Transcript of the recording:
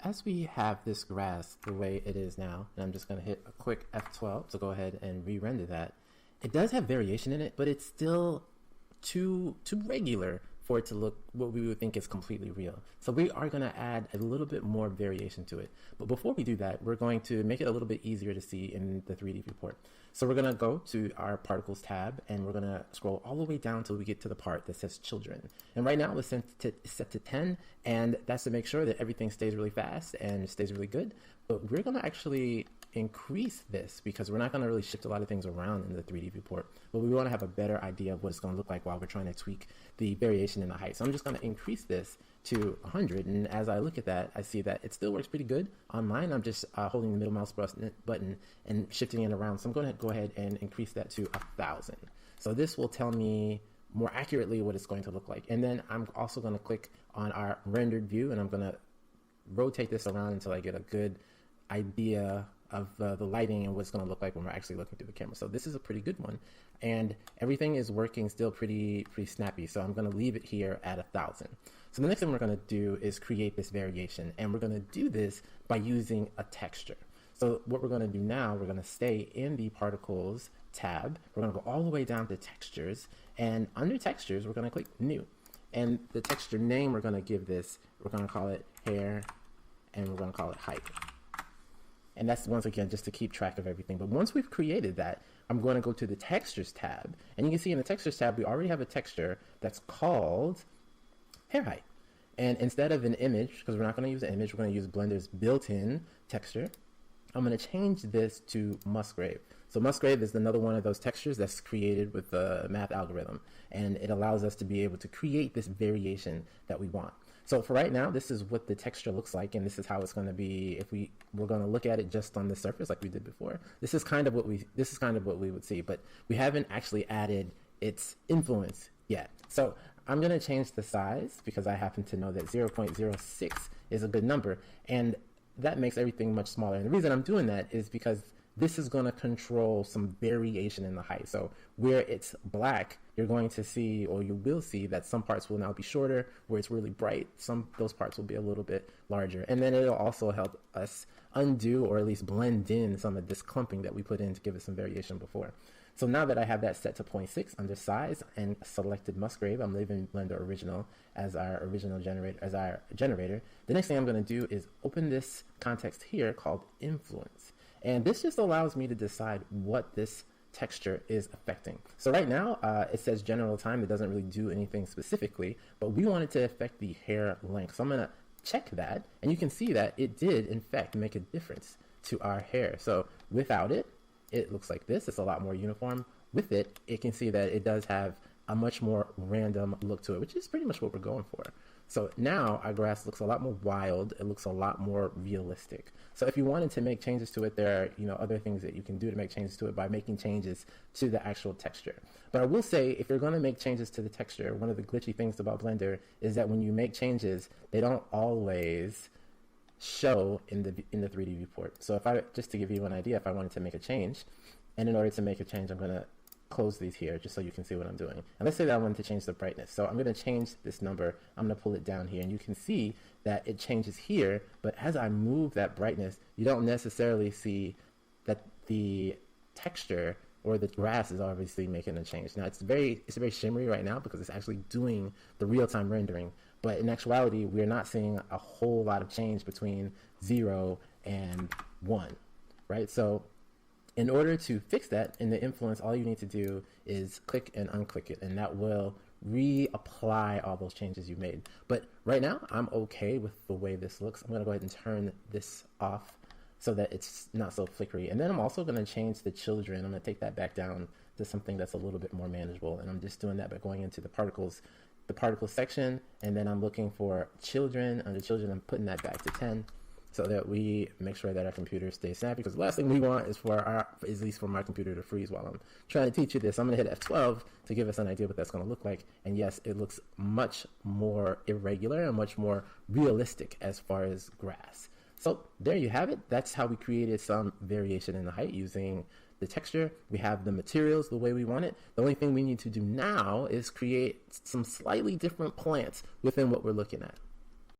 as we have this grass the way it is now, and I'm just going to hit a quick F12 to go ahead and re-render that, it does have variation in it, but it's still too regular for it to look what we would think is completely real. So we are going to add a little bit more variation to it. But before we do that, we're going to make it a little bit easier to see in the 3D viewport. So we're going to go to our particles tab, and we're going to scroll all the way down till we get to the part that says children. And right now it's set to 10, and that's to make sure that everything stays really fast and stays really good. But we're going to actually increase this because we're not going to really shift a lot of things around in the 3D viewport, but we want to have a better idea of what it's going to look like while we're trying to tweak the variation in the height. So I'm just going to increase this to 100, and as I look at that, I see that it still works pretty good on mine. I'm just holding the middle mouse button and shifting it around, so I'm going to go ahead and increase that to 1,000. So this will tell me more accurately what it's going to look like. And then I'm also going to click on our rendered view, and I'm going to rotate this around until I get a good idea of the lighting and what it's going to look like when we're actually looking through the camera. So this is a pretty good one, and everything is working still pretty snappy. So I'm going to leave it here at 1,000. So the next thing we're going to do is create this variation, and we're going to do this by using a texture. So what we're going to do now, we're going to stay in the particles tab. We're going to go all the way down to textures, and under textures we're going to click new, and the texture name we're going to give this, we're going to call it hair, and we're going to call it height. And that's, once again, just to keep track of everything. But once we've created that, I'm going to go to the Textures tab. And you can see in the Textures tab, we already have a texture that's called hair height. And instead of an image, because we're not going to use an image, we're going to use Blender's built-in texture. I'm going to change this to Musgrave. So Musgrave is another one of those textures that's created with the math algorithm. And it allows us to be able to create this variation that we want. So for right now, this is what the texture looks like, and this is how it's going to be if we're going to look at it just on the surface like we did before. This is kind of what we would see, but we haven't actually added its influence yet. So I'm going to change the size because I happen to know that 0.06 is a good number, and that makes everything much smaller. And the reason I'm doing that is because this is going to control some variation in the height. So where it's black, you're going to see, or you will see, that some parts will now be shorter. Where it's really bright, those parts will be a little bit larger. And then it'll also help us undo, or at least blend in, some of this clumping that we put in to give it some variation before. So now that I have that set to 0.6 under size and selected Musgrave, I'm leaving Blender Original as our generator. The next thing I'm going to do is open this context here called Influence. And this just allows me to decide what this texture is affecting. So right now, it says general time. It doesn't really do anything specifically, but we want it to affect the hair length. So I'm going to check that, and you can see that it did, in fact, make a difference to our hair. So without it, it looks like this. It's a lot more uniform. With it, you can see that it does have a much more random look to it, which is pretty much what we're going for. So now our grass looks a lot more wild. It looks a lot more realistic. So if you wanted to make changes to it, there are other things that you can do to make changes to it by making changes to the actual texture. But I will say, if you're going to make changes to the texture, one of the glitchy things about Blender is that when you make changes, they don't always show in the 3D viewport. So just to give you an idea, if I wanted to make a change, and in order to make a change, I'm going to close these here just so you can see what I'm doing. And let's say that I wanted to change the brightness. So I'm going to change this number. I'm going to pull it down here, and you can see that it changes here, but as I move that brightness, you don't necessarily see that the texture or the grass is obviously making a change. Now it's very shimmery right now because it's actually doing the real-time rendering, but in actuality, we're not seeing a whole lot of change between 0 and 1, right? So in order to fix that in the influence, all you need to do is click and unclick it, and that will reapply all those changes you made. But right now, I'm okay with the way this looks. I'm going to go ahead and turn this off so that it's not so flickery. And then I'm also going to change the children. I'm going to take that back down to something that's a little bit more manageable. And I'm just doing that by going into the particles section, and then I'm looking for children. Under children, I'm putting that back to 10. So that we make sure that our computer stays snappy, because the last thing we want is at least for my computer to freeze while I'm trying to teach you this. I'm going to hit F12 to give us an idea what that's going to look like. And yes, it looks much more irregular and much more realistic as far as grass. So there you have it. That's how we created some variation in the height using the texture. We have the materials the way we want it. The only thing we need to do now is create some slightly different plants within what we're looking at.